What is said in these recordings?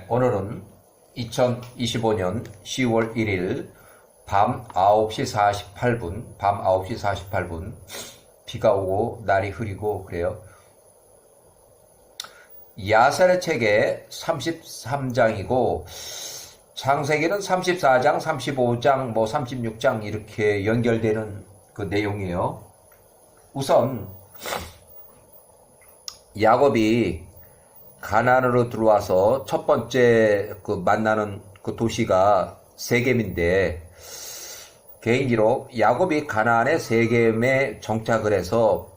오늘은 2025년 10월 1일 밤 9시 48분, 비가 오고 날이 흐리고 그래요. 야살의 책에 33장이고 창세기는 34장, 35장, 36장 이렇게 연결되는 그 내용이에요. 우선 야곱이 가나안으로 들어와서 첫 번째 그 만나는 그 도시가 세겜인데, 개인기록 야곱이 가나안의 세겜에 정착을 해서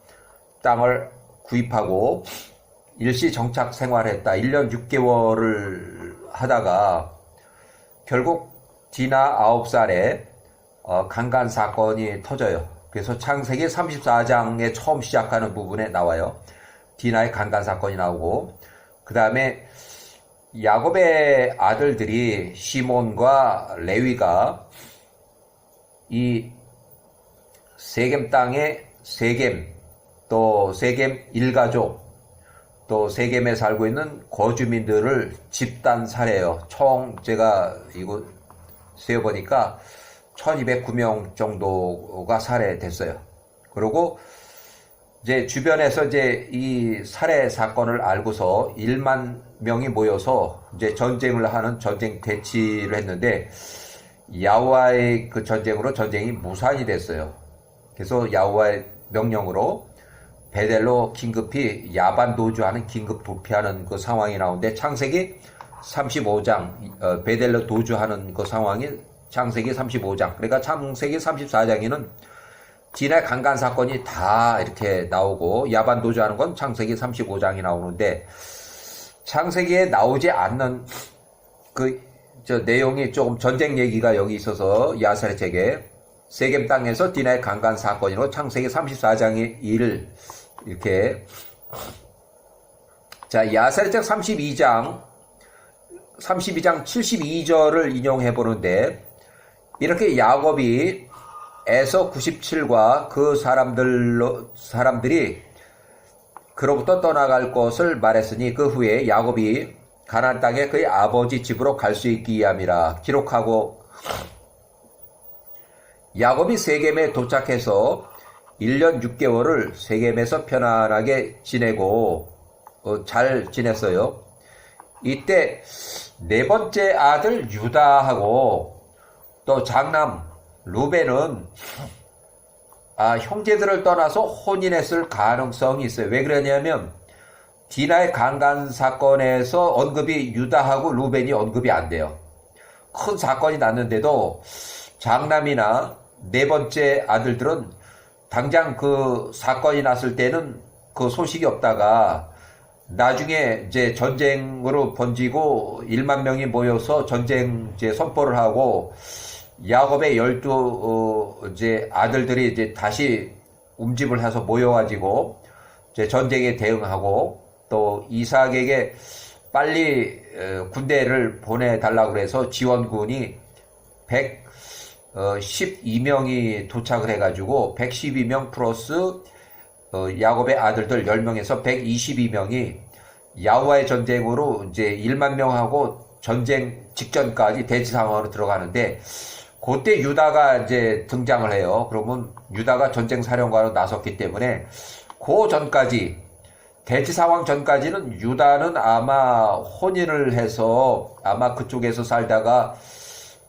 땅을 구입하고 일시 정착 생활했다. 1년 6개월을 하다가 결국 디나 9살에 강간 사건이 터져요. 그래서 창세기 34장에 처음 시작하는 부분에 나와요. 디나의 강간 사건이 나오고, 그 다음에 야곱의 아들들이 시몬과 레위가 이 세겜 땅에 세겜, 또 세겜 일가족, 또 세겜에 살고 있는 거주민들을 집단 살해해요. 총 제가 이거 세어보니까 1209명 정도가 살해됐어요. 그리고 이제 주변에서 이제 이 살해 사건을 알고서 1만 명이 모여서 이제 전쟁을 하는 전쟁 대치를 했는데, 야호와의 그 전쟁으로 전쟁이 무산이 됐어요. 그래서 야호와의 명령으로 베델로 긴급히 야반 도주하는 긴급 도피하는 그 상황이 나오는데, 창세기 35장 베델로 도주하는 그 상황이 창세기 35장. 그러니까 창세기 34장에는 디나의 강간 사건이 다 이렇게 나오고 야반 도주하는 건 창세기 35장이 나오는데, 창세기에 나오지 않는 내용이 조금 전쟁 얘기가 여기 있어서 야살의 책에 세겜 땅에서 디나의 강간 사건으로 창세기 34장의 일을 이렇게. 자, 야살의 책 32장 72절을 인용해 보는데, 이렇게 야곱이 에서 97과 그 사람들이 그로부터 떠나갈 것을 말했으니 그 후에 야곱이 가나안 땅에 그의 아버지 집으로 갈 수 있기 위함이라 기록하고, 야곱이 세겜에 도착해서 1년 6개월을 세겜에서 편안하게 지내고 잘 지냈어요. 이때 네 번째 아들 유다하고 또 장남 루벤은 형제들을 떠나서 혼인했을 가능성이 있어요. 왜 그러냐면 디나의 강간 사건에서 언급이 유다하고 루벤이 언급이 안 돼요. 큰 사건이 났는데도 장남이나 네 번째 아들들은 당장 그 사건이 났을 때는 그 소식이 없다가 나중에 이제 전쟁으로 번지고 1만 명이 모여서 전쟁 이제 선포를 하고, 야곱의 12 이제 아들들이 이제 다시 움집을 해서 모여가지고 이제 전쟁에 대응하고, 또 이삭에게 빨리 군대를 보내달라고 해서 지원군이 112명이 도착을 해가지고 112명 플러스 야곱의 아들들 10명에서 122명이 야호와의 전쟁으로 이제 1만 명하고 전쟁 직전까지 대치 상황으로 들어가는데, 그때 유다가 이제 등장을 해요. 그러면 유다가 전쟁 사령관으로 나섰기 때문에 그 전까지, 대치 상황 전까지는 유다는 아마 혼인을 해서 아마 그쪽에서 살다가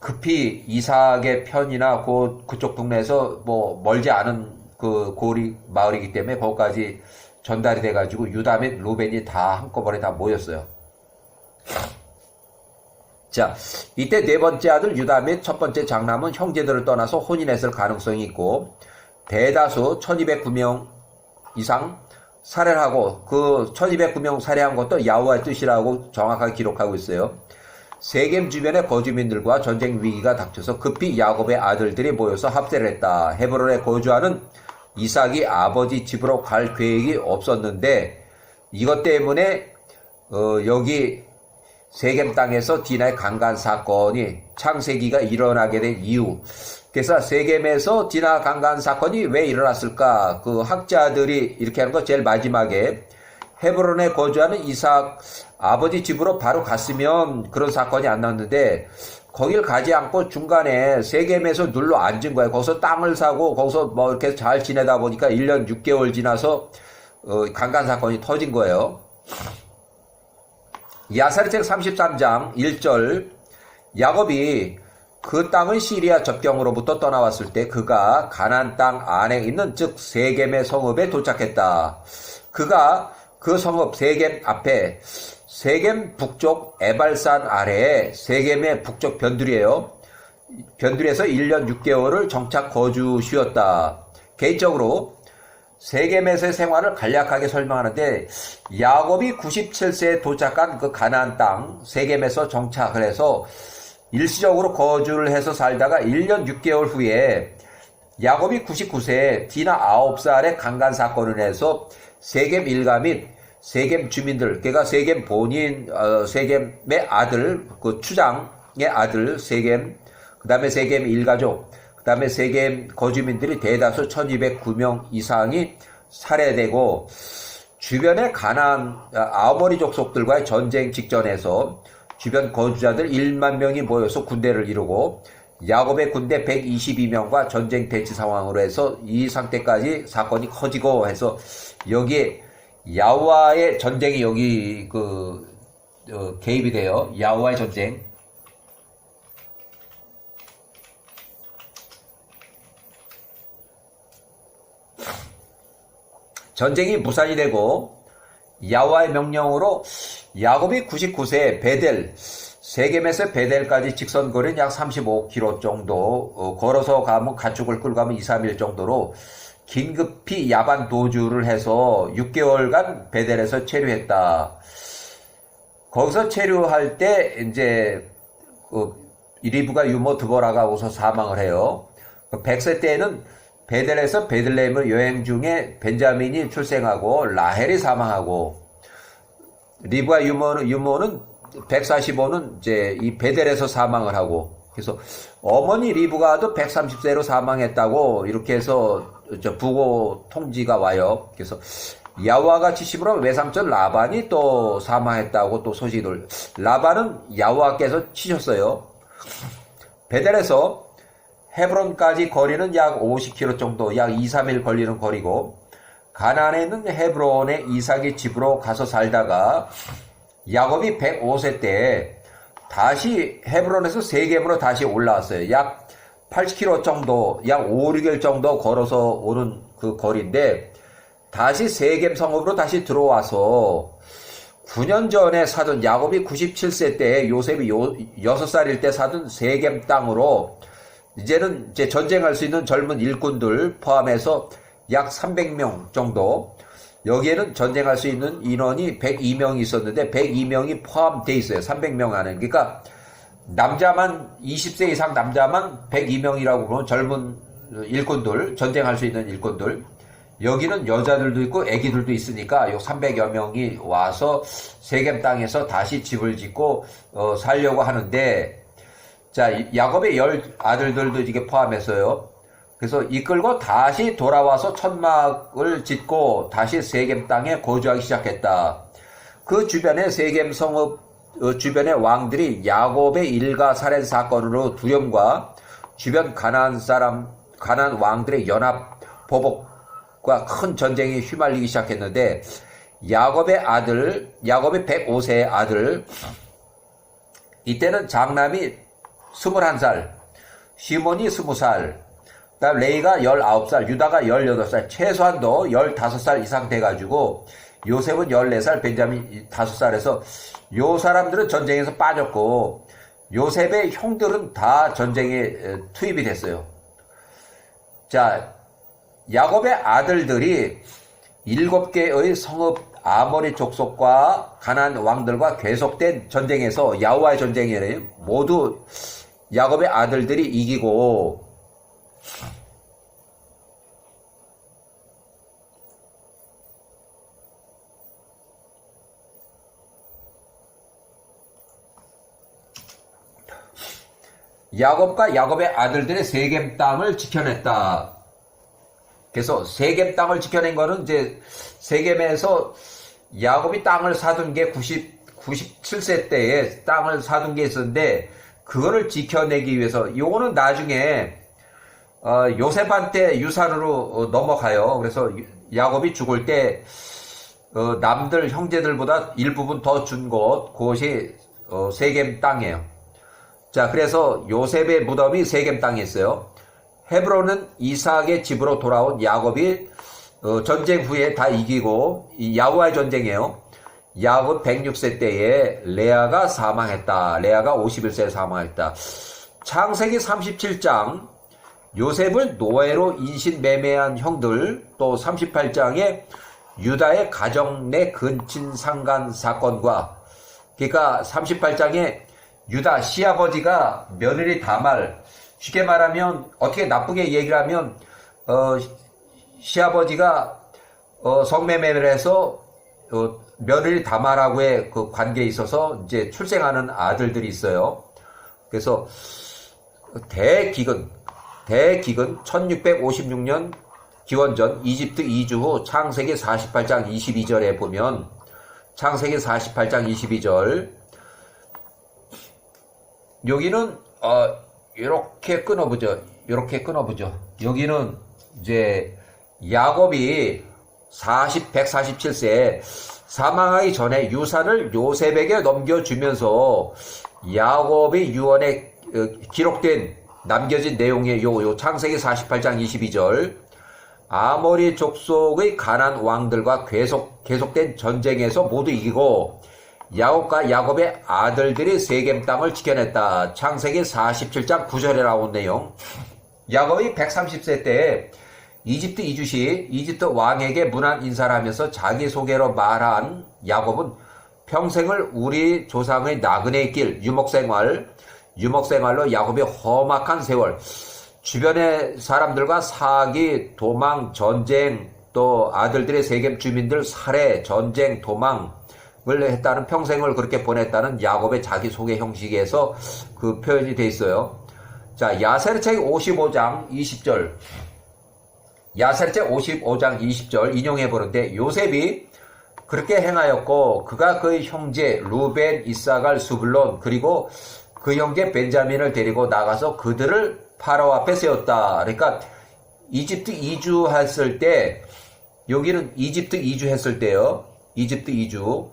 급히 이삭의 편이나 그쪽 동네에서 뭐 멀지 않은 그 고리 마을이기 때문에 거기까지 전달이 돼가지고 유다 및 루벤이 다 한꺼번에 다 모였어요. 자, 이때 네 번째 아들 유다 및 첫 번째 장남은 형제들을 떠나서 혼인했을 가능성이 있고, 대다수 1209명 이상 살해를 하고, 그 1209명 살해한 것도 야호와의 뜻이라고 정확하게 기록하고 있어요. 세겜 주변의 거주민들과 전쟁 위기가 닥쳐서 급히 야곱의 아들들이 모여서 합세를 했다. 헤브론에 거주하는 이삭이 아버지 집으로 갈 계획이 없었는데, 이것 때문에 여기 세겜 땅에서 디나의 강간 사건이 창세기가 일어나게 된 이유. 그래서 세겜에서 디나 강간 사건이 왜 일어났을까? 그 학자들이 이렇게 하는 거 제일 마지막에 헤브론에 거주하는 이삭 아버지 집으로 바로 갔으면 그런 사건이 안 났는데 거길 가지 않고 중간에 세겜에서 눌러 앉은 거예요. 거기서 땅을 사고 거기서 뭐 이렇게 잘 지내다 보니까 1년 6개월 지나서 강간 사건이 터진 거예요. 야사리책 33장 1절 야곱이 그 땅은 시리아 접경으로부터 떠나왔을 때 그가 가나안 땅 안에 있는 즉 세겜의 성읍에 도착했다. 그가 그 성읍 세겜 앞에 세겜 북쪽 에발산 아래에 세겜의 북쪽 변두리에요. 변두리에서 1년 6개월을 정착 거주 쉬었다. 개인적으로 세겜에서의 생활을 간략하게 설명하는데 야곱이 97세에 도착한 그 가나안 땅 세겜에서 정착을 해서 일시적으로 거주를 해서 살다가 1년 6개월 후에 야곱이 99세에 디나 9살의 강간 사건을 해서 세겜 일가 및 세겜 주민들, 그러니까 세겜 본인, 세겜의 아들, 그 추장의 아들 세겜, 그 다음에 세겜 일가족, 그 다음에 세겜 거주민들이 대다수 1209명 이상이 살해되고 주변의 가나안 아모리 족속들과의 전쟁 직전에서 주변 거주자들 1만 명이 모여서 군대를 이루고 야곱의 군대 122명과 전쟁 대치 상황으로 해서 이 상태까지 사건이 커지고 해서 여기에 야후와의 전쟁이 여기 개입이 돼요. 야후와의 전쟁. 전쟁이 무산이 되고 야후와의 명령으로 야곱이 99세에 베델 세겜에서 베델까지 직선 거리는 약 35km 정도 걸어서 가면 가축을 끌고 가면 2, 3일 정도로 긴급히 야반 도주를 해서 6개월간 베델에서 체류했다. 거기서 체류할 때 이제 리브가 유모 드보라가 오서 사망을 해요. 100세 때에는 베델에서 베들레헴을 여행 중에 벤자민이 출생하고 라헬이 사망하고 리브와 유모는 145는 이제 이 베델에서 사망을 하고 그래서 어머니 리브가도 130세로 사망했다고 이렇게 해서 부고 통지가 와요. 그래서 야후와가 치심으로 외삼촌 라반이 또 사망했다고 또 소식을 라반은 야후와께서 치셨어요. 베델에서 헤브론까지 거리는 약 50km 정도, 약 2, 3일 걸리는 거리고 가나안에 있는 헤브론의 이삭의 집으로 가서 살다가 야곱이 105세 때 다시 헤브론에서 세겜으로 다시 올라왔어요. 약 80km 정도, 약 5, 6일 정도 걸어서 오는 그 거리인데 다시 세겜 성읍으로 다시 들어와서 9년 전에 사둔 야곱이 97세 때 요셉이 6살일 때 사둔 세겜 땅으로 이제는 이제 전쟁할 수 있는 젊은 일꾼들 포함해서 약 300명 정도 여기에는 전쟁할 수 있는 인원이 102명이 있었는데 102명이 포함되어 있어요. 300명 안에. 그러니까 남자만 20세 이상 남자만 102명이라고 그러면 젊은 일꾼들 전쟁할 수 있는 일꾼들 여기는 여자들도 있고 애기들도 있으니까 요 300여 명이 와서 세겜 땅에서 다시 집을 짓고 살려고 하는데 자 야곱의 10 아들들도 이게 포함해서요. 그래서 이끌고 다시 돌아와서 천막을 짓고 다시 세겜 땅에 거주하기 시작했다. 그 주변에 세겜 성읍 주변의 왕들이 야곱의 일가 살인 사건으로 두려움과 주변 가나안 왕들의 연합 보복과 큰 전쟁이 휘말리기 시작했는데 야곱의 105세의 아들 이때는 장남이 21살, 시몬이 20살, 그다음 레이가 19살, 유다가 18살, 최소한도 15살 이상 돼가지고 요셉은 14살, 벤자민 5살에서 요 사람들은 전쟁에서 빠졌고 요셉의 형들은 다 전쟁에 투입이 됐어요. 자, 야곱의 아들들이 7개의 성읍 아모리 족속과 가나안 왕들과 계속된 전쟁에서 야후와의 전쟁에 모두 야곱의 아들들이 이기고 야곱과 야곱의 아들들의 세겜 땅을 지켜냈다. 그래서 세겜 땅을 지켜낸 거는 이제 세겜에서 야곱이 땅을 사둔 게 97세 때에 땅을 사둔 게 있었는데 그거를 지켜내기 위해서 요거는 나중에 요셉한테 유산으로 넘어가요. 그래서 야곱이 죽을 때 남들 형제들보다 일부분 더 준 그것이 세겜 땅이에요. 자, 그래서 요셉의 무덤이 세겜 땅에 있어요. 헤브론은 이삭의 집으로 돌아온 야곱이 전쟁 후에 다 이기고 야곱와의 전쟁이에요. 야곱 106세 때에 레아가 사망했다. 레아가 51세에 사망했다. 창세기 37장 요셉을 노예로 인신매매한 형들, 또 38장에 유다의 가정 내 근친상간 사건과, 그러니까 38장에 유다 시아버지가 며느리 다말, 쉽게 말하면 어떻게 나쁘게 얘기를 하면 시아버지가 성매매를 해서 며느리 다말하고의 그 관계에 있어서 이제 출생하는 아들들이 있어요. 그래서 대기근 1656년 기원전 이집트 이주 후 창세기 48장 22절에 보면, 창세기 48장 22절 여기는 이렇게 끊어보죠. 여기는 이제 야곱이 147세에 사망하기 전에 유산을 요셉에게 넘겨주면서 야곱의 유언에 기록된 남겨진 내용의 요 창세기 48장 22절, 아모리 족속의 가난 왕들과 계속된 전쟁에서 모두 이기고 야곱과 야곱의 아들들이 세겜 땅을 지켜냈다. 창세기 47장 9절에 나온 내용. 야곱이 130세 때에 이집트 이주 시 이집트 왕에게 문안 인사를 하면서 자기소개로 말한 야곱은 평생을 우리 조상의 나그네의 길, 유목생활로 야곱이 험악한 세월, 주변의 사람들과 사기, 도망, 전쟁, 또 아들들의 세겜 주민들 살해, 전쟁, 도망을 했다는, 평생을 그렇게 보냈다는 야곱의 자기소개 형식에서 그 표현이 돼 있어요. 자, 야세르책 55장 20절. 야세르책 55장 20절 인용해 보는데, 요셉이 그렇게 행하였고 그가 그의 형제 루벤, 이사갈, 수블론 그리고 그 형제 벤자민을 데리고 나가서 그들을 파라오 앞에 세웠다. 그러니까 이집트 이주했을 때, 여기는 이집트 이주했을 때요. 이집트 이주.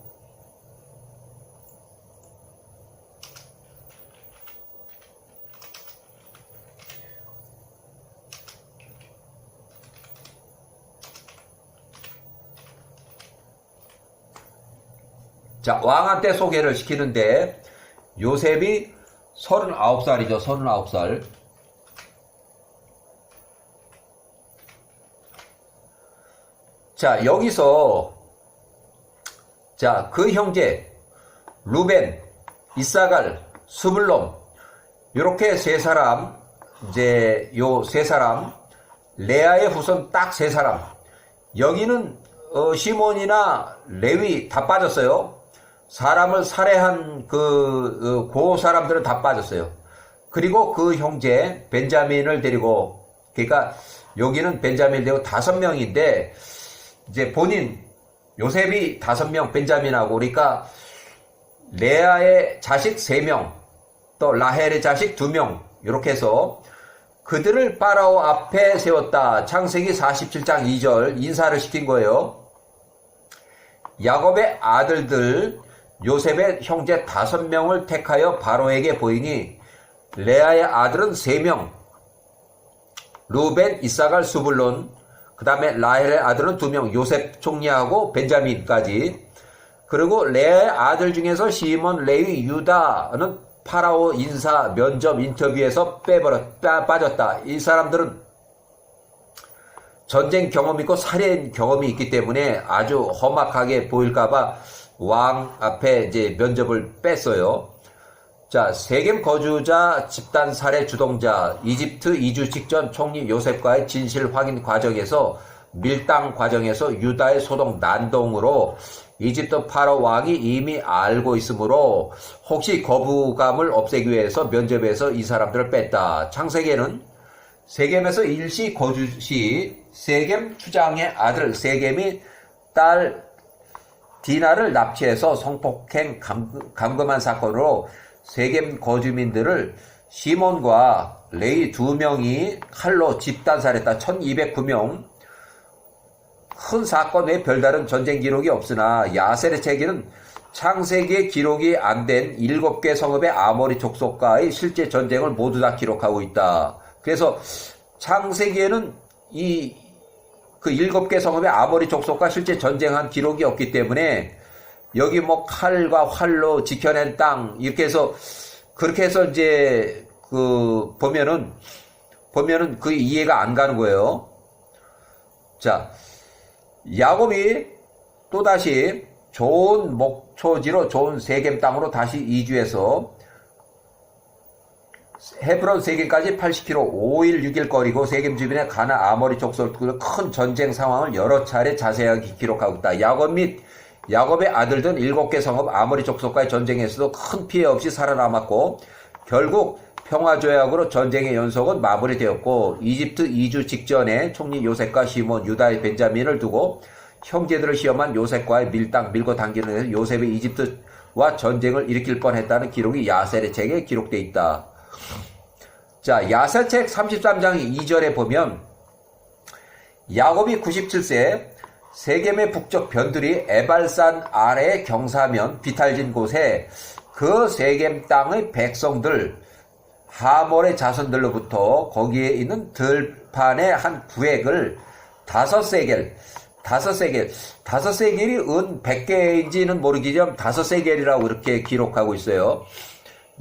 자, 왕한테 소개를 시키는데 요셉이 39살이죠. 39살. 자, 여기서 그 형제 루벤, 이사갈, 스불론 요렇게 세 사람, 이제 요 세 사람, 레아의 후손 딱 세 사람. 여기는 시몬이나 레위 다 빠졌어요. 사람을 살해한 그 사람들은 다 빠졌어요. 그리고 그 형제 벤자민을 데리고, 그러니까 여기는 벤자민을 데리고 5명인데 이제 본인 요셉이 5명, 벤자민하고, 그러니까 레아의 자식 3명, 또 라헬의 자식 2명, 이렇게 해서 그들을 파라오 앞에 세웠다. 창세기 47장 2절 인사를 시킨 거예요. 야곱의 아들들 요셉의 형제 5명을 택하여 바로에게 보이니 레아의 아들은 3명, 루벤, 이사갈, 수불론, 그 다음에 라헬의 아들은 2명, 요셉 총리하고 벤자민까지. 그리고 레아의 아들 중에서 시몬, 레위, 유다는 파라오 인사 면접 인터뷰에서 빠졌다. 이 사람들은 전쟁 경험이 있고 살인 경험이 있기 때문에 아주 험악하게 보일까봐 왕 앞에 이제 면접을 뺐어요. 자, 세겜 거주자 집단 살해 주동자, 이집트 이주 직전 총리 요셉과의 진실 확인 과정에서, 밀당 과정에서 유다의 소동 난동으로 이집트 파라오 왕이 이미 알고 있으므로 혹시 거부감을 없애기 위해서 면접에서 이 사람들을 뺐다. 창세기에는 세겜에서 일시 거주 시 세겜 추장의 아들 세겜이 딸 디나를 납치해서 성폭행 감금한 사건으로 세겜 거주민들을 시몬과 레이 두 명이 칼로 집단살했다. 1209명. 큰 사건 외에 별다른 전쟁 기록이 없으나 야셀의 책에는 창세기의 기록이 안 된 7개 성읍의 아모리 족속과의 실제 전쟁을 모두 다 기록하고 있다. 그래서 창세기에는 그 7개 성읍의 아모리 족속과 실제 전쟁한 기록이 없기 때문에 여기 뭐 칼과 활로 지켜낸 땅 이렇게 해서 그렇게 해서 이제 보면은 그 이해가 안 가는 거예요. 자, 야곱이 또다시 좋은 목초지로 좋은 세겜 땅으로 다시 이주해서 헤브론 세겜까지 80km 5일 6일 거리고 세겜 주변에 가나 아모리 족속들의 큰 전쟁 상황을 여러 차례 자세하게 기록하고 있다. 야곱 및 야곱의 아들들 7개 성읍 아모리 족속과의 전쟁에서도 큰 피해 없이 살아남았고 결국 평화조약으로 전쟁의 연속은 마무리되었고 이집트 이주 직전에 총리 요셉과 시몬 유다의 벤자민을 두고 형제들을 시험한 요셉과의 밀고 당기는 데서 요셉의 이집트와 전쟁을 일으킬 뻔했다는 기록이 야셀의 책에 기록되어 있다. 자, 야셀책 33장 2절에 보면 야곱이 97세 세겜의 북쪽 변두리 에발산 아래의 경사면 비탈진 곳에 그 세겜 땅의 백성들 하몰의 자손들로부터 거기에 있는 들판의 한 구획을 5세겔 5세겔이 은 100개인지는 모르겠지만 5세겔이라고 이렇게 기록하고 있어요.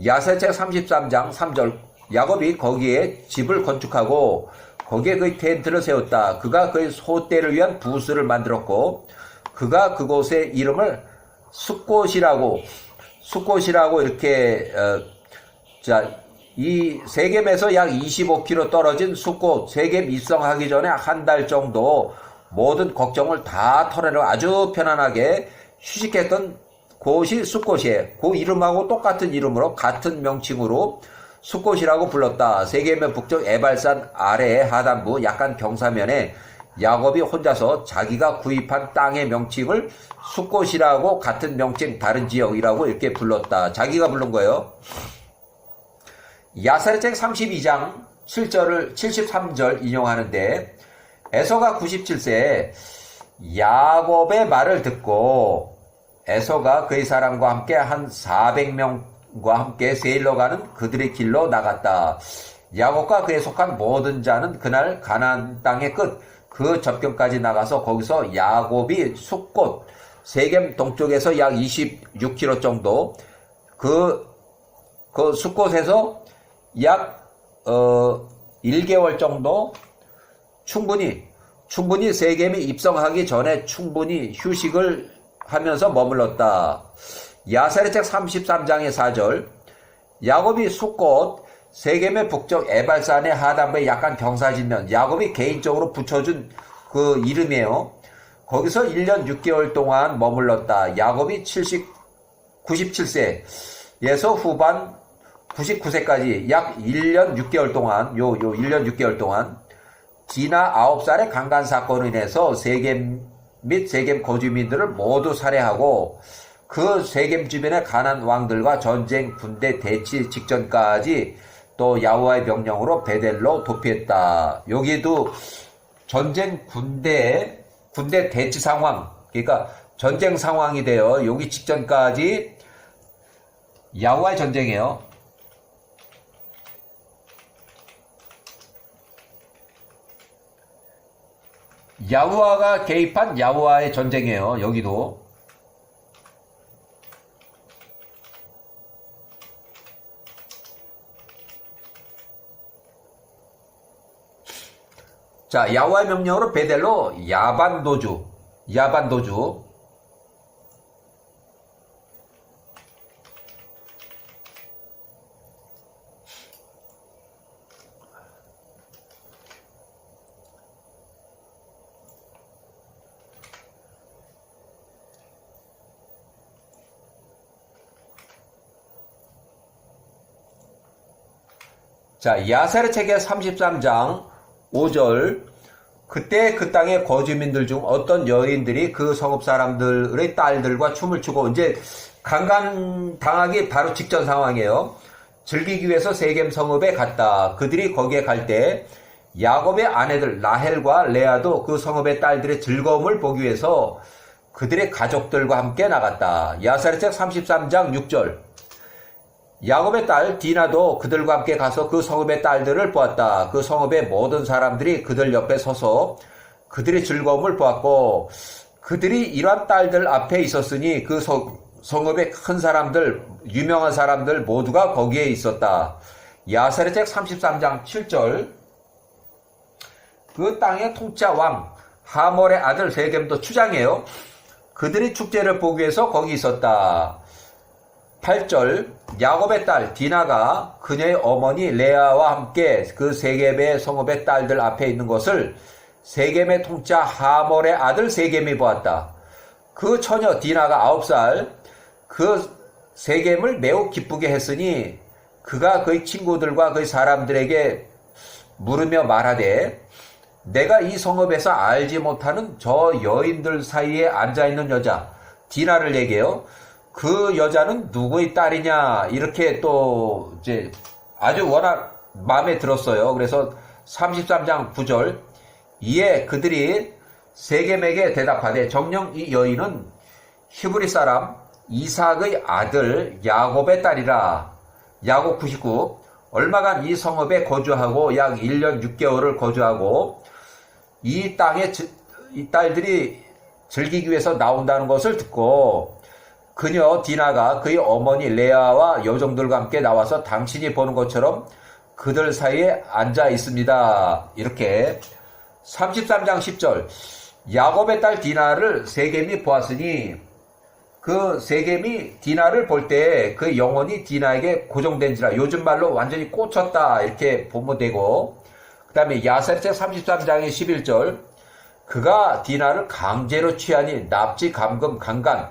야셀책 33장 3절 야곱이 거기에 집을 건축하고 거기에 그의 텐트를 세웠다. 그가 그의 소떼를 위한 부스를 만들었고 그가 그곳의 이름을 숫곳이라고 이렇게 이 세겜에서 약 25km 떨어진 숫곳 세겜 입성하기 전에 한 달 정도 모든 걱정을 다 털어내고 아주 편안하게 휴식했던 곳이 숫곳이에요. 그 이름하고 똑같은 이름으로 같은 명칭으로 숫곳이라고 불렀다. 세겜의 북쪽 에발산 아래의 하단부 약간 경사면에 야곱이 혼자서 자기가 구입한 땅의 명칭을 숫곳이라고 같은 명칭 다른 지역이라고 이렇게 불렀다. 자기가 부른 거예요. 야살책 32장 73절 인용하는데 에서가 97세에 야곱의 말을 듣고 에서가 그의 사람과 함께 한 400명과 함께 세일러 가는 그들의 길로 나갔다. 야곱과 그에 속한 모든 자는 그날 가나안 땅의 끝 그 접경까지 나가서 거기서 야곱이 숫곳 세겜 동쪽에서 약 26km 정도 그 숫곳에서 약 1개월 정도 충분히 세겜이 입성하기 전에 충분히 휴식을 하면서 머물렀다. 야살의 책 33장의 4절 야곱이 숫곳 세겜의 북쪽 에발산의 하단부에 약간 경사진면 야곱이 개인적으로 붙여준 그 이름이에요. 거기서 1년 6개월 동안 머물렀다. 야곱이 97세에서 후반 99세까지 약 1년 6개월 동안 1년 6개월 동안 디나 9살의 강간 사건으로 인해서 세겜 및 세겜 거주민들을 모두 살해하고 그 세겜 주변의 가나안 왕들과 전쟁 군대 대치 직전까지 또 야호와의 명령으로 베델로 도피했다. 여기도 전쟁 군대 대치 상황, 그러니까 전쟁 상황이 되어 여기 직전까지 야호와의 전쟁이에요. 야호와가 개입한 야호와의 전쟁이에요. 여기도. 자, 야호와의 명령으로 베델로 야반도주. 자, 야살의 책의 33장 5절 그때 그 땅의 거주민들 중 어떤 여인들이 그 성읍 사람들의 딸들과 춤을 추고, 이제 강간당하기 바로 직전 상황이에요. 즐기기 위해서 세겜 성읍에 갔다. 그들이 거기에 갈 때 야곱의 아내들 라헬과 레아도 그 성읍의 딸들의 즐거움을 보기 위해서 그들의 가족들과 함께 나갔다. 야사리책 33장 6절. 야곱의 딸 디나도 그들과 함께 가서 그 성읍의 딸들을 보았다. 그 성읍의 모든 사람들이 그들 옆에 서서 그들의 즐거움을 보았고, 그들이 이러한 딸들 앞에 있었으니 그 성읍의 큰 사람들, 유명한 사람들 모두가 거기에 있었다. 야사리책 33장 7절. 그 땅의 통짜 왕 하몰의 아들 세겜도 추장이에요. 그들이 축제를 보기 위해서 거기 있었다. 8절. 야곱의 딸 디나가 그녀의 어머니 레아와 함께 그 세겜의 성읍의 딸들 앞에 있는 것을 세겜의 통짜 하몰의 아들 세겜이 보았다. 그 처녀 디나가 9살, 그 세겜을 매우 기쁘게 했으니 그가 그의 친구들과 그의 사람들에게 물으며 말하되, 내가 이 성읍에서 알지 못하는 저 여인들 사이에 앉아있는 여자 디나를 얘기해요. 그 여자는 누구의 딸이냐, 이렇게 또 이제 아주 워낙 마음에 들었어요. 그래서 33장 9절. 이에 그들이 세겜에게 대답하되, 정녕 이 여인은 히브리 사람 이삭의 아들 야곱의 딸이라. 야곱 99. 얼마간 이 성읍에 거주하고 약 1년 6개월을 거주하고 이 땅에 이 딸들이 즐기기 위해서 나온다는 것을 듣고 그녀 디나가 그의 어머니 레아와 여종들과 함께 나와서 당신이 보는 것처럼 그들 사이에 앉아 있습니다. 이렇게 33장 10절. 야곱의 딸 디나를 세겜이 보았으니 그 세겜이 디나를 볼 때 그 영혼이 디나에게 고정된지라. 요즘 말로 완전히 꽂혔다, 이렇게 보면 되고, 그 다음에 야사리책 33장의 11절. 그가 디나를 강제로 취하니 납치, 감금, 강간.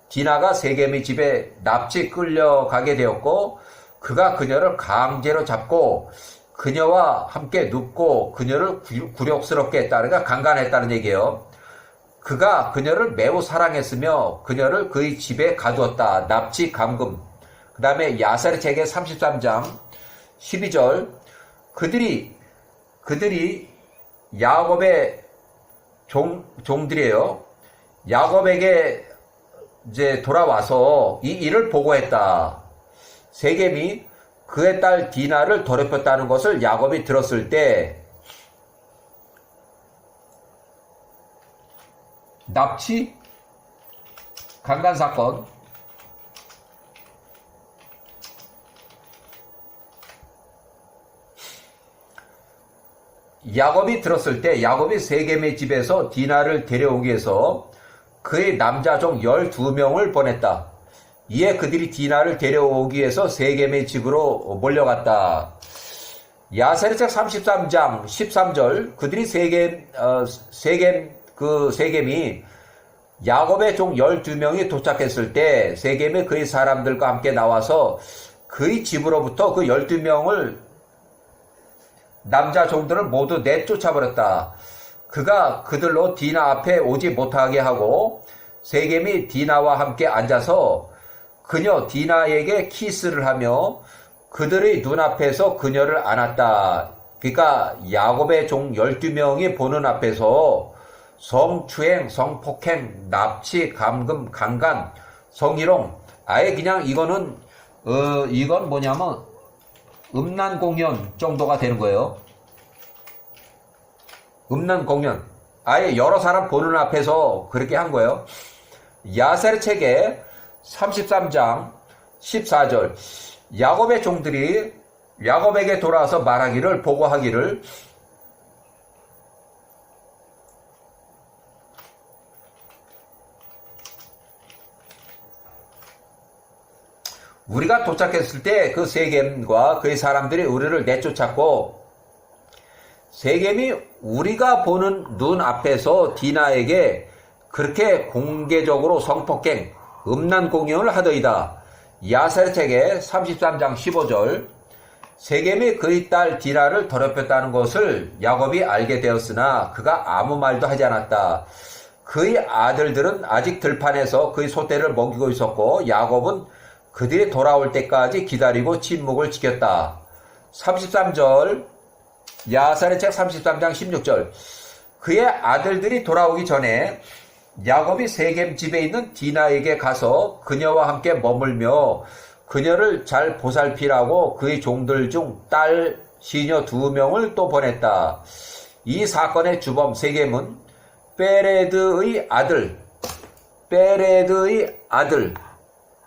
디나가 세겜의 집에 납치 끌려가게 되었고, 그가 그녀를 강제로 잡고 그녀와 함께 눕고 그녀를 굴욕스럽게 했다. 그러니까 강간했다는 얘기예요. 그가 그녀를 매우 사랑했으며 그녀를 그의 집에 가두었다. 납치, 감금. 그 다음에 야사리책의 33장 12절. 그들이 야곱의 종들이에요. 야곱에게 이제 돌아와서 이 일을 보고했다. 세겜이 그의 딸 디나를 더럽혔다는 것을 야곱이 들었을 때 납치, 강간 사건, 야곱이 들었을 때 야곱이 세겜의 집에서 디나를 데려오기 위해서 그의 남자종 12명을 보냈다. 이에 그들이 디나를 데려오기 위해서 세겜의 집으로 몰려갔다. 야사리책 33장 13절. 그들이 세겜이 야곱의 종 12명이 도착했을 때 세겜이 그의 사람들과 함께 나와서 그의 집으로부터 그 12명을 남자 종들을 모두 내쫓아버렸다. 그가 그들로 디나 앞에 오지 못하게 하고 세겜이 디나와 함께 앉아서 그녀 디나에게 키스를 하며 그들의 눈앞에서 그녀를 안았다. 그러니까 야곱의 종 12명이 보는 앞에서 성추행, 성폭행, 납치, 감금, 강간, 성희롱, 아예 그냥 이건 뭐냐면 음란 공연 정도가 되는 거예요. 음란 공연. 아예 여러 사람 보는 앞에서 그렇게 한 거예요. 야사리책의 33장 14절. 야곱의 종들이 야곱에게 돌아와서 말하기를, 보고하기를, 우리가 도착했을 때 그 세겜과 그의 사람들이 우리를 내쫓았고 세겜이 우리가 보는 눈 앞에서 디나에게 그렇게 공개적으로 성폭행, 음란 공연을 하더이다. 야사리책의 33장 15절. 세겜이 그의 딸 디나를 더럽혔다는 것을 야곱이 알게 되었으나 그가 아무 말도 하지 않았다. 그의 아들들은 아직 들판에서 그의 소떼를 먹이고 있었고 야곱은 그들이 돌아올 때까지 기다리고 침묵을 지켰다. 33절 야살의 책 33장 16절 그의 아들들이 돌아오기 전에 야곱이 세겜 집에 있는 디나에게 가서 그녀와 함께 머물며 그녀를 잘 보살피라고 그의 종들 중 딸 시녀 2명을 또 보냈다. 이 사건의 주범 세겜은 페레드의 아들,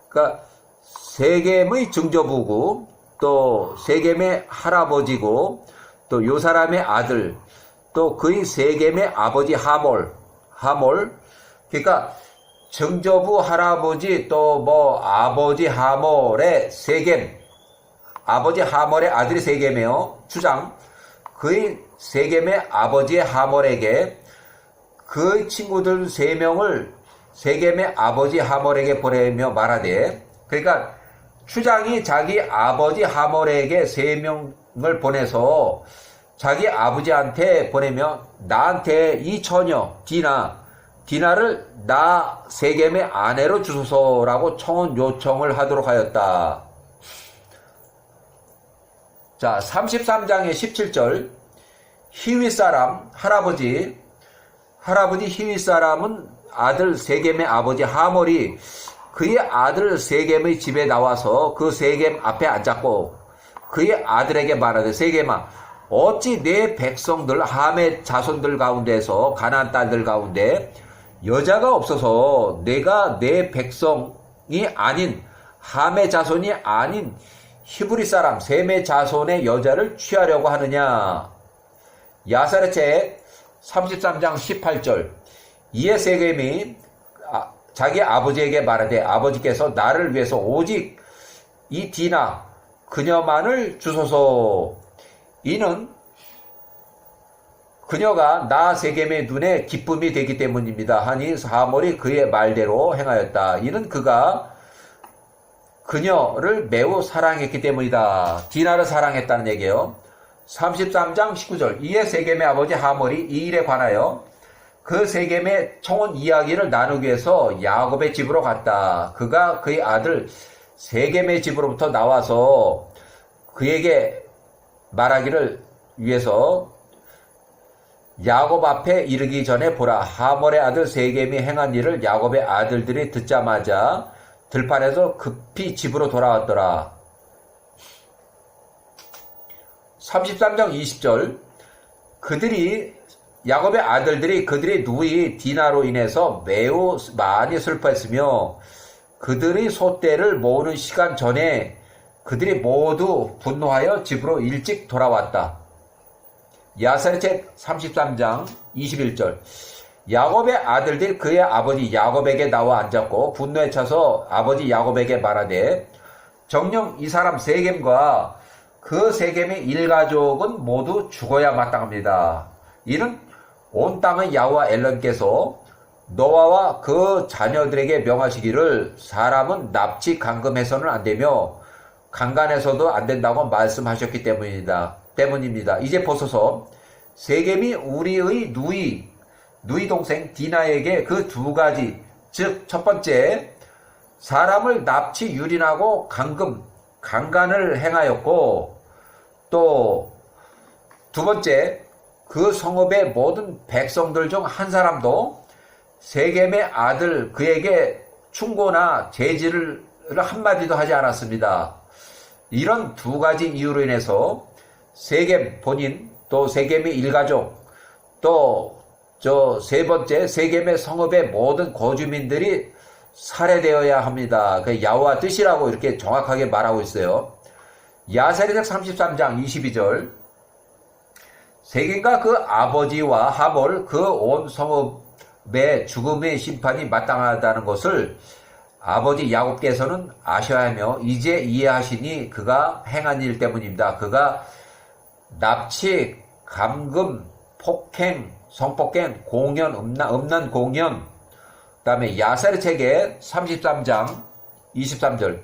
그러니까 세겜의 증조부고 또 세겜의 할아버지고 또 요 사람의 아들, 또 그의 세겜의 아버지 하몰, 그러니까 증조부 할아버지 또 뭐 아버지 하몰의 세겜, 아버지 하몰의 아들이 세겜이에요. 주장. 그의 세겜의 아버지 하몰에게 그 친구들 3명을 세겜의 아버지 하몰에게 보내며 말하되, 그러니까 추장이 자기 아버지 하몰에게 3명을 보내서 자기 아버지한테 보내며 나한테 이 처녀 디나를 나 세겜의 아내로 주소서라고 청혼 요청을 하도록 하였다. 자, 33장의 17절 히윗 사람 할아버지 히윗 사람은 아들 세겜의 아버지 하몰이 그의 아들 세겜의 집에 나와서 그 세겜 앞에 앉았고 그의 아들에게 말하되 세겜아 어찌 내 백성들 함의 자손들 가운데서 가나안 딸들 가운데 여자가 없어서 내가 내 백성이 아닌 함의 자손이 아닌 히브리 사람 셈의 자손의 여자를 취하려고 하느냐. 야살의 책 33장 18절 이에 세겜이 자기 아버지에게 말하되 아버지께서 나를 위해서 오직 이 디나 그녀만을 주소서. 이는 그녀가 나 세겜의 눈에 기쁨이 되기 때문입니다 하니 하몰이 그의 말대로 행하였다. 이는 그가 그녀를 매우 사랑했기 때문이다. 디나를 사랑했다는 얘기예요. 33장 19절 이에 세겜의 아버지 하몰이 이 일에 관하여 그 세겜의 청혼 이야기를 나누기 위해서 야곱의 집으로 갔다. 그가 그의 아들 세겜의 집으로부터 나와서 그에게 말하기를 위해서 야곱 앞에 이르기 전에 보라 하몰의 아들 세겜이 행한 일을 야곱의 아들들이 듣자마자 들판에서 급히 집으로 돌아왔더라. 33장 20절 야곱의 아들들이 그들의 누이 디나로 인해서 매우 많이 슬퍼했으며 그들의 소떼를 모으는 시간 전에 그들이 모두 분노하여 집으로 일찍 돌아왔다. 야살의 책 33장 21절 야곱의 아들들이 그의 아버지 야곱에게 나와 앉았고 분노에 차서 아버지 야곱에게 말하되 정녕 이 사람 세겜과 그 세겜의 일가족은 모두 죽어야 마땅합니다. 이는 온 땅의 야호와 엘런께서 노아와 그 자녀들에게 명하시기를 사람은 납치 강금해서는 안 되며 강간해서도 안 된다고 말씀하셨기 때문입니다. 이제 보소서 세겜이 우리의 누이 동생 디나에게 그 2가지 즉 첫 번째 사람을 납치 유린하고 강간을 행하였고 또 2번째 그 성읍의 모든 백성들 중 한 사람도 세겜의 아들 그에게 충고나 제지를 한마디도 하지 않았습니다. 이런 2가지 이유로 인해서 세겜 본인 또 세겜의 일가족 또 세 번째 세겜의 성읍의 모든 거주민들이 살해되어야 합니다. 그 야호와 뜻이라고 이렇게 정확하게 말하고 있어요. 야살의 책 33장 22절 세겜과 그 아버지와 하몰 그 온 성읍의 죽음의 심판이 마땅하다는 것을 아버지 야곱께서는 아셔야 하며 이제 이해하시니 그가 행한 일 때문입니다. 그가 납치, 감금, 폭행, 성폭행, 공연, 음란 공연, 그 다음에 야살의 책에 33장 23절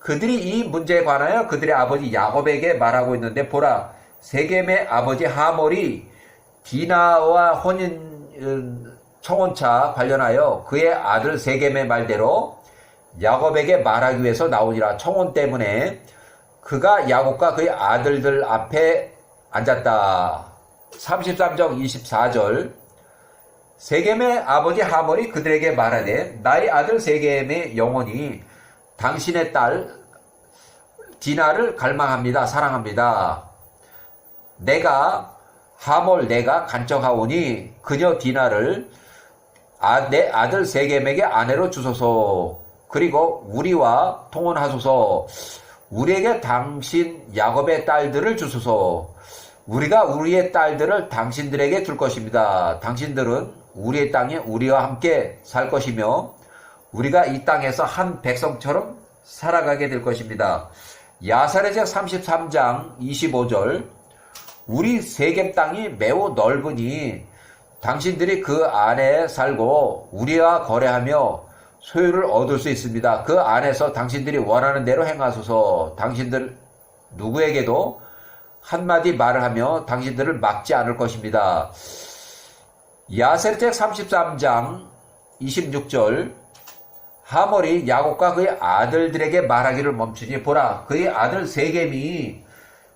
그들이 이 문제에 관하여 그들의 아버지 야곱에게 말하고 있는데 보라 세겜의 아버지 하몰이 디나와 혼인 청혼차 관련하여 그의 아들 세겜의 말대로 야곱에게 말하기 위해서 나오니라. 청혼 때문에 그가 야곱과 그의 아들들 앞에 앉았다. 33장 24절 세겜의 아버지 하몰이 그들에게 말하되 나의 아들 세겜의 영혼이 당신의 딸 디나를 갈망합니다. 사랑합니다. 내가 간청하오니 그녀 디나를 내 아들 세겜에게 아내로 주소서. 그리고 우리와 통혼하소서. 우리에게 당신 야곱의 딸들을 주소서. 우리가 우리의 딸들을 당신들에게 줄 것입니다. 당신들은 우리의 땅에 우리와 함께 살 것이며 우리가 이 땅에서 한 백성처럼 살아가게 될 것입니다. 야사레적 33장 25절 우리 세겜 땅이 매우 넓으니 당신들이 그 안에 살고 우리와 거래하며 소유를 얻을 수 있습니다. 그 안에서 당신들이 원하는 대로 행하소서. 당신들 누구에게도 한마디 말을 하며 당신들을 막지 않을 것입니다. 야셀책 33장 26절 하몰이 야곱과 그의 아들들에게 말하기를 멈추니 보라 그의 아들 세겜이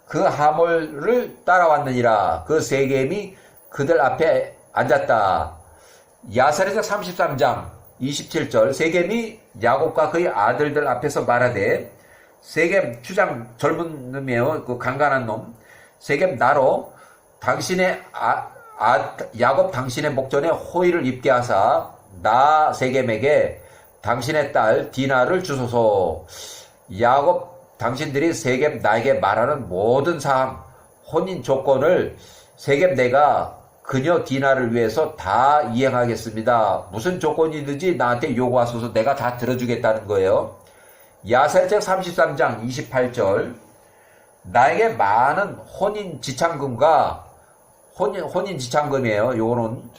그 하몰을 따라왔느니라. 그 세겜이 그들 앞에 앉았다. 야사레적 33장 27절 세겜이 야곱과 그의 아들들 앞에서 말하되 세겜 추장 젊은 놈이에요. 그 강간한 놈. 세겜 나로 당신의 야곱 당신의 목전에 호의를 입게 하사 나 세겜에게 당신의 딸 디나를 주소서. 야곱 당신들이 세겜 나에게 말하는 모든 사항 혼인 조건을 세겜 내가 그녀 디나를 위해서 다 이행하겠습니다. 무슨 조건이든지 나한테 요구하소서. 내가 다 들어주겠다는 거예요. 야살책 33장 28절 나에게 많은 혼인 지참금과 혼인 지참금이에요. 요거는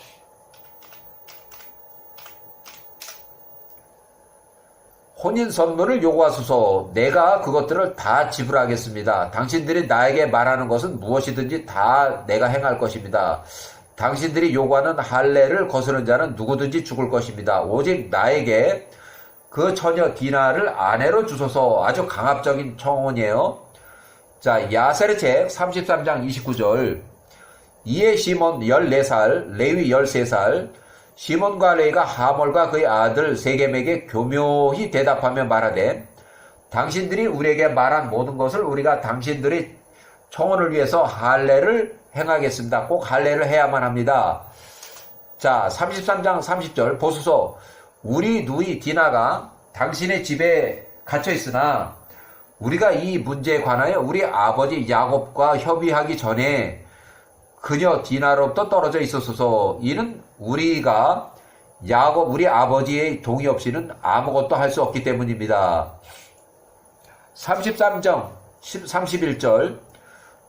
혼인 선물을 요구하소서. 내가 그것들을 다 지불하겠습니다. 당신들이 나에게 말하는 것은 무엇이든지 다 내가 행할 것입니다. 당신들이 요구하는 할례를 거스르는 자는 누구든지 죽을 것입니다. 오직 나에게 그 처녀 디나를 아내로 주소서. 아주 강압적인 청혼이에요. 자, 야세르책 33장 29절 이에 시몬 14살, 레위 13살, 시몬과 레위가 하몰과 그의 아들 세겜에게 교묘히 대답하며 말하되 당신들이 우리에게 말한 모든 것을 우리가 당신들의 청혼을 위해서 할례를 행하겠습니다. 꼭 할례를 해야만 합니다. 자, 33장 30절 보소서. 우리 누이 디나가 당신의 집에 갇혀 있으나 우리가 이 문제에 관하여 우리 아버지 야곱과 협의하기 전에 그녀 디나로부터 떨어져 있었어서 이는 우리가 야곱 우리 아버지의 동의 없이는 아무것도 할 수 없기 때문입니다. 33장 31절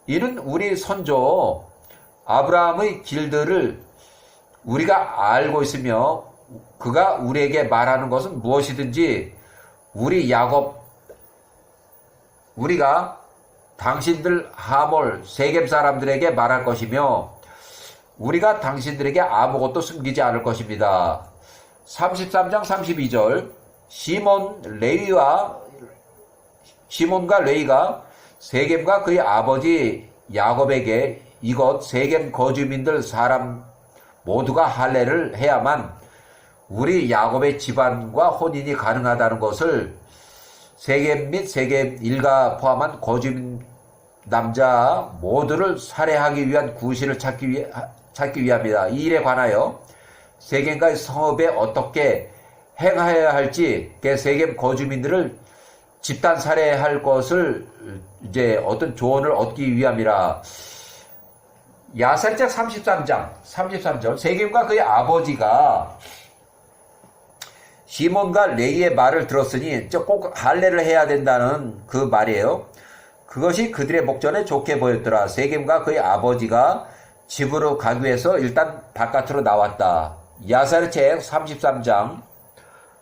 이는 우리 선조 아브라함의 길들을 우리가 알고 있으며 그가 우리에게 말하는 것은 무엇이든지 우리가 당신들 하몰 세겜 사람들에게 말할 것이며 우리가 당신들에게 아무것도 숨기지 않을 것입니다. 33장 32절 시몬과 레위가 세겜과 그의 아버지 야곱에게 이곳 세겜 거주민들 사람 모두가 할례를 해야만 우리 야곱의 집안과 혼인이 가능하다는 것을 세겜 및 세겜 일가 포함한 거주민 남자 모두를 살해하기 위한 구실을 찾기 위함이다. 이 일에 관하여 세겜과의 성읍에 어떻게 행하여야 할지 세겜 거주민들을 집단 살해할 것을 이제 어떤 조언을 얻기 위함이라. 야살짝 33장 33절 세겜과 그의 아버지가 시몬과 레위의 말을 들었으니 꼭 할례를 해야 된다는 그 말이에요. 그것이 그들의 목전에 좋게 보였더라. 세겜과 그의 아버지가 집으로 가기 위해서 일단 바깥으로 나왔다. 야사르책 33장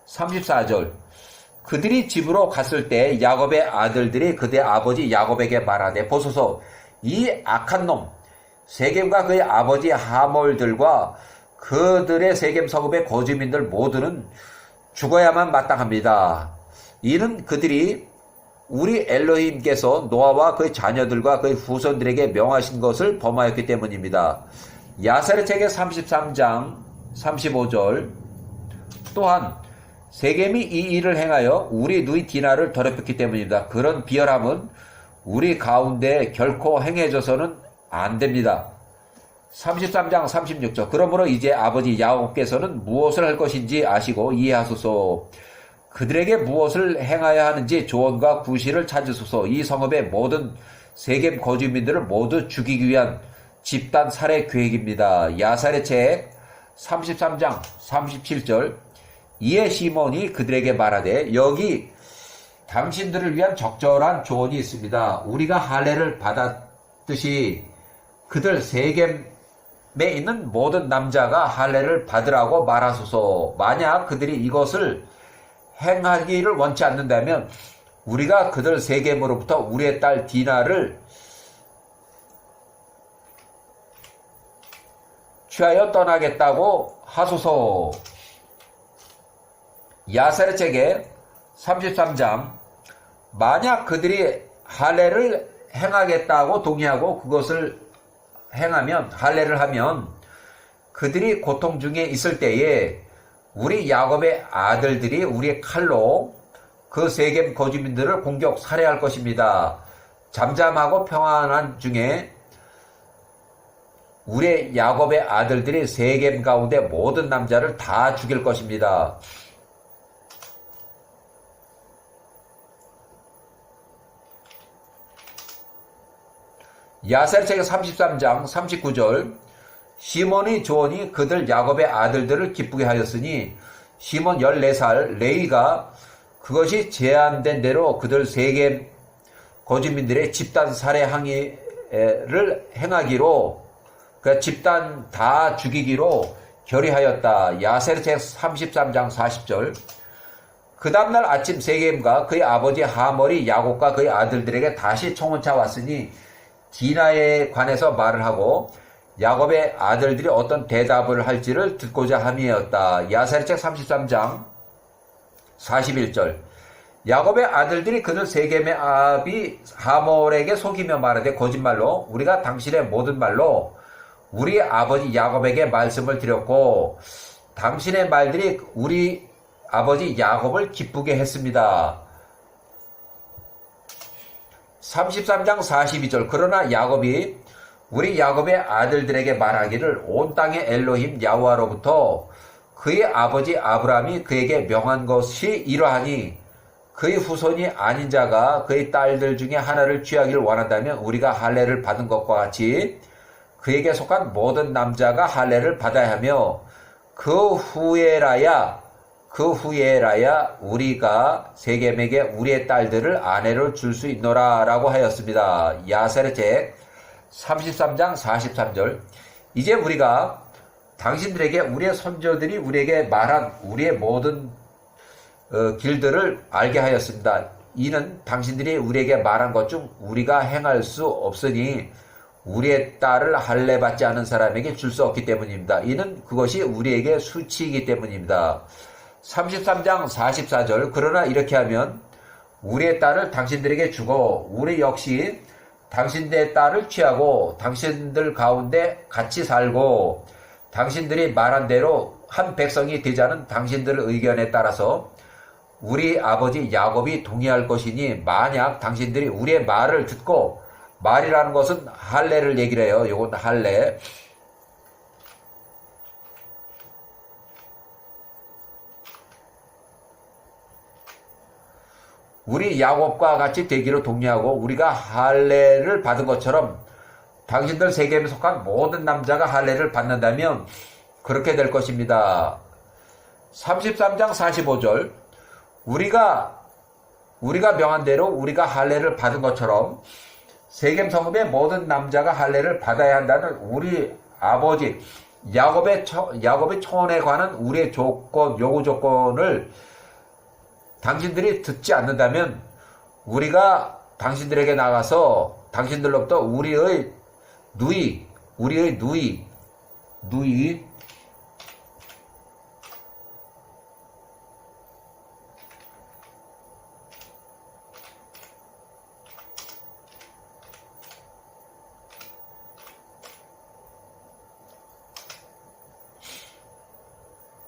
34절 그들이 집으로 갔을 때 야곱의 아들들이 그대 아버지 야곱에게 말하되 보소서 이 악한 놈 세겜과 그의 아버지 하몰들과 그들의 세겜 성읍의 거주민들 모두는 죽어야만 마땅합니다. 이는 그들이 우리 엘로힘께서 노아와 그의 자녀들과 그의 후손들에게 명하신 것을 범하였기 때문입니다. 야사렛 책의 33장 35절 또한 세겜이 이 일을 행하여 우리 누이 디나를 더럽혔기 때문입니다. 그런 비열함은 우리 가운데 결코 행해져서는 안 됩니다. 33장 36절 그러므로 이제 아버지 야곱께서는 무엇을 할 것인지 아시고 이해하소서. 그들에게 무엇을 행하여 하는지 조언과 구실을 찾으소서. 이 성읍의 모든 세겜 거주민들을 모두 죽이기 위한 집단 살해 계획입니다. 야사렛 책 33장 37절 이에 시몬이 그들에게 말하되 여기 당신들을 위한 적절한 조언이 있습니다. 우리가 할례를 받았듯이 그들 세겜에 있는 모든 남자가 할례를 받으라고 말하소서. 만약 그들이 이것을 행하기를 원치 않는다면 우리가 그들 세겜으로부터 우리의 딸 디나를 취하여 떠나겠다고 하소서. 야사렛 책의 33장 만약 그들이 할례를 행하겠다고 동의하고 그것을 행하면 할례를 하면 그들이 고통 중에 있을 때에 우리 야곱의 아들들이 우리의 칼로 그 세겜 거주민들을 공격 살해할 것입니다. 잠잠하고 평안한 중에 우리 야곱의 아들들이 세겜 가운데 모든 남자를 다 죽일 것입니다. 야사렛 책의 33장 39절 시몬의 조언이 그들 야곱의 아들들을 기쁘게 하였으니 시몬 14살 레위가 그것이 제한된 대로 그들 세겜 거주민들의 집단 살해 항의를 행하기로 그 집단 다 죽이기로 결의하였다. 야사렛 책 33장 40절 그 다음날 아침 세겜과 그의 아버지 하몰이 야곱과 그의 아들들에게 다시 청혼차 왔으니 디나에 관해서 말을 하고 야곱의 아들들이 어떤 대답을 할지를 듣고자 함이었다. 야사렛 책 33장 41절 야곱의 아들들이 그들 세겜의 아비 하몰에게 속이며 말하되 거짓말로 우리가 당신의 모든 말로 우리 아버지 야곱에게 말씀을 드렸고 당신의 말들이 우리 아버지 야곱을 기쁘게 했습니다. 33장 42절 그러나 야곱이 우리 야곱의 아들들에게 말하기를 온 땅의 엘로힘 야호와로부터 그의 아버지 아브라함이 그에게 명한 것이 이러하니 그의 후손이 아닌 자가 그의 딸들 중에 하나를 취하기를 원한다면 우리가 할례를 받은 것과 같이 그에게 속한 모든 남자가 할례를 받아야 하며 그 후에라야 우리가 세겜에게 우리의 딸들을 아내로 줄 수 있노라 라고 하였습니다. 야사렛 책 33장 43절 이제 우리가 당신들에게 우리의 선조들이 우리에게 말한 우리의 모든 길들을 알게 하였습니다. 이는 당신들이 우리에게 말한 것 중 우리가 행할 수 없으니 우리의 딸을 할례 받지 않은 사람에게 줄 수 없기 때문입니다. 이는 그것이 우리에게 수치이기 때문입니다. 33장 44절 그러나 이렇게 하면 우리의 딸을 당신들에게 주고 우리 역시 당신들의 딸을 취하고 당신들 가운데 같이 살고 당신들이 말한 대로 한 백성이 되자는 당신들의 의견에 따라서 우리 아버지 야곱이 동의할 것이니 만약 당신들이 우리의 말을 듣고 말이라는 것은 할례를 얘기를 해요. 요건 할례. 우리 야곱과 같이 되기로 동의하고 우리가 할례를 받은 것처럼 당신들 세겜에 속한 모든 남자가 할례를 받는다면 그렇게 될 것입니다. 33장 45절 우리가 명한 대로 우리가 할례를 받은 것처럼 세겜 성읍의 모든 남자가 할례를 받아야 한다는 우리 아버지 야곱의 청혼에 관한 우리의 요구 조건을 당신들이 듣지 않는다면 우리가 당신들에게 나가서 당신들로부터 우리의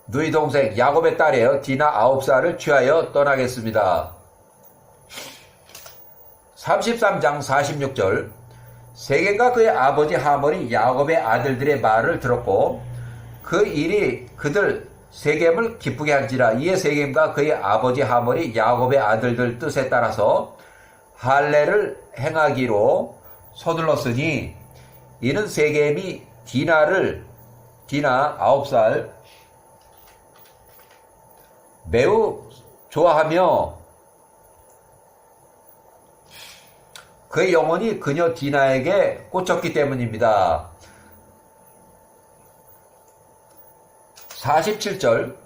누이 동생 야곱의 딸이에요. 디나 9살을 취하여 떠나겠습니다. 33장 46절 세겜과 그의 아버지 하몰이 야곱의 아들들의 말을 들었고 그 일이 그들 세겜을 기쁘게 한지라. 이에 세겜과 그의 아버지 하몰이 야곱의 아들들 뜻에 따라서 할례를 행하기로 서둘렀으니 이는 세겜이 디나 9살 매우 좋아하며 그의 영혼이 그녀 디나에게 꽂혔기 때문입니다. 47절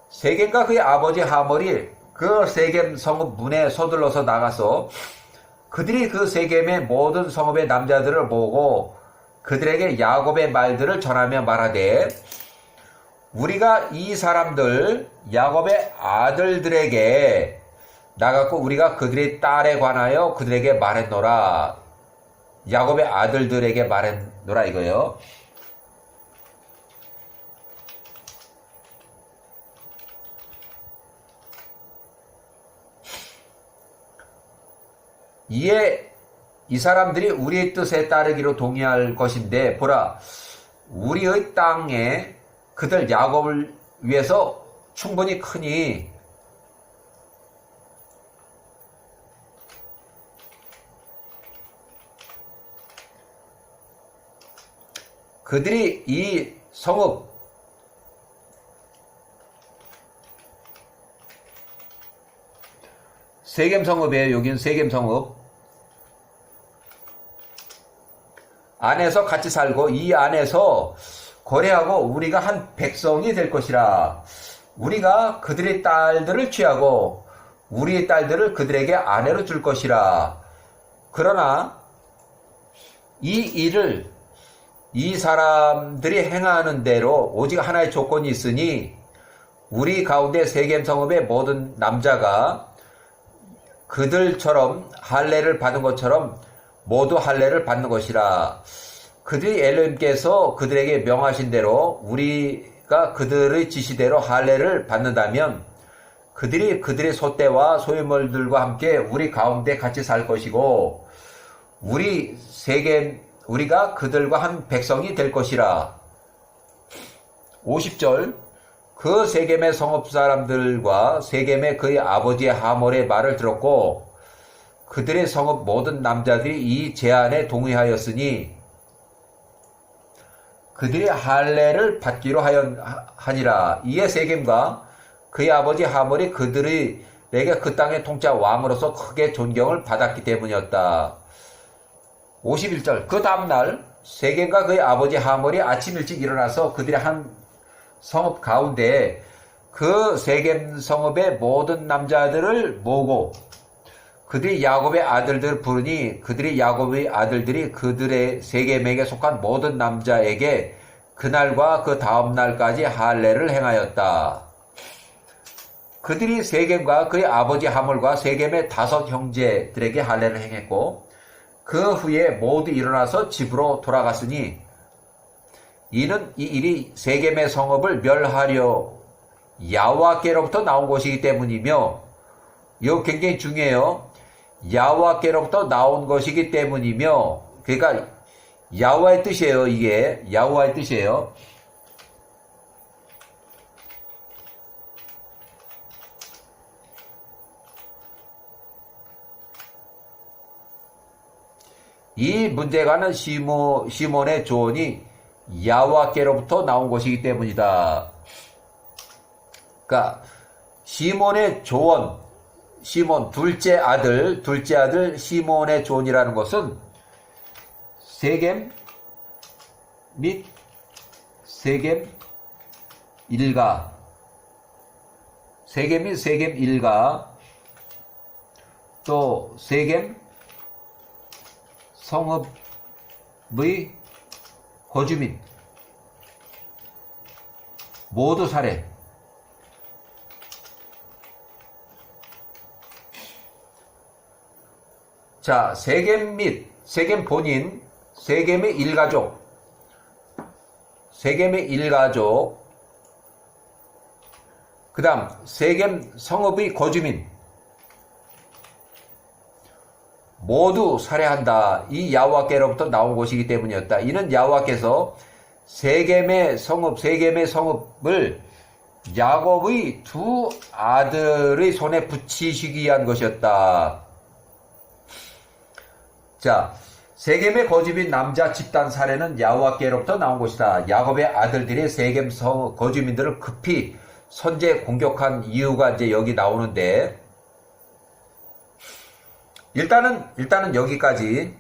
세겜과 그의 아버지 하몰이 그 세겜 성읍 문에 서둘러서 나가서 그들이 그 세겜의 모든 성읍의 남자들을 모으고 그들에게 야곱의 말들을 전하며 말하되 우리가 이 사람들 야곱의 아들들에게 나갔고 우리가 그들의 딸에 관하여 그들에게 말했노라. 야곱의 아들들에게 말했노라 이거요. 이에 이 사람들이 우리의 뜻에 따르기로 동의할 것인데 보라 우리의 땅에 그들 야곱을 위해서 충분히 크니 그들이 이 성읍 세겜 성읍이에요. 여긴 세겜 성읍 안에서 같이 살고 이 안에서 거래하고 우리가 한 백성이 될 것이라. 우리가 그들의 딸들을 취하고 우리의 딸들을 그들에게 아내로 줄 것이라. 그러나 이 일을 이 사람들이 행하는 대로 오직 하나의 조건이 있으니 우리 가운데 세겜 성읍의 모든 남자가 그들처럼 할례를 받은 것처럼 모두 할례를 받는 것이라. 그들이 엘로힘께서 그들에게 명하신 대로 우리가 그들의 지시대로 할례를 받는다면 그들이 그들의 소떼와 소유물들과 함께 우리 가운데 같이 살 것이고 우리가 그들과 한 백성이 될 것이라. 50절 그 세겜의 성읍 사람들과 세겜의 그의 아버지 하몰의 말을 들었고 그들의 성읍 모든 남자들이 이 제안에 동의하였으니 그들이 할례를 받기로 하니라. 이에 세겜과 그의 아버지 하몰이 그들에게 그 땅의 통치 왕으로서 크게 존경을 받았기 때문이었다. 51절 그 다음날 세겜과 그의 아버지 하몰이 아침 일찍 일어나서 그들의 한 성읍 가운데 그 세겜 성읍의 모든 남자들을 모으고 그들이 야곱의 아들들을 부르니 그들이 야곱의 아들들이 그들의 세겜에게 속한 모든 남자에게 그날과 그 다음 날까지 할례를 행하였다. 그들이 세겜과 그의 아버지 하몰과 세겜의 5 형제들에게 할례를 행했고 그 후에 모두 일어나서 집으로 돌아갔으니 이는 이 일이 세겜의 성읍을 멸하려 야호와께로부터 나온 것이기 때문이며 이거 굉장히 중요해요. 야호와께로부터 나온 것이기 때문이며 그러니까 야호와의 뜻이에요. 이게 야호와의 뜻이에요. 이 문제가는 시몬의 조언이 야호와께로부터 나온 것이기 때문이다. 그러니까 시몬의 조언, 시몬 둘째 아들 시몬의 조언이라는 것은 세겜 및 세겜 일가 또 세겜 성읍의 거주민 모두 살해. 자, 세겜 및 세겜 본인, 세겜의 일가족, 그 다음 세겜 성읍의 거주민 모두 살해한다. 이 야호와께로부터 나온 것이기 때문이었다. 이는 야호와께서 세겜의 성읍을 야곱의 두 아들의 손에 붙이시기 위한 것이었다. 자, 세겜의 거주민 남자 집단 살해는 야호와께로부터 나온 것이다. 야곱의 아들들이 세겜 거주민들을 급히 선제 공격한 이유가 이제 여기 나오는데, 일단은 여기까지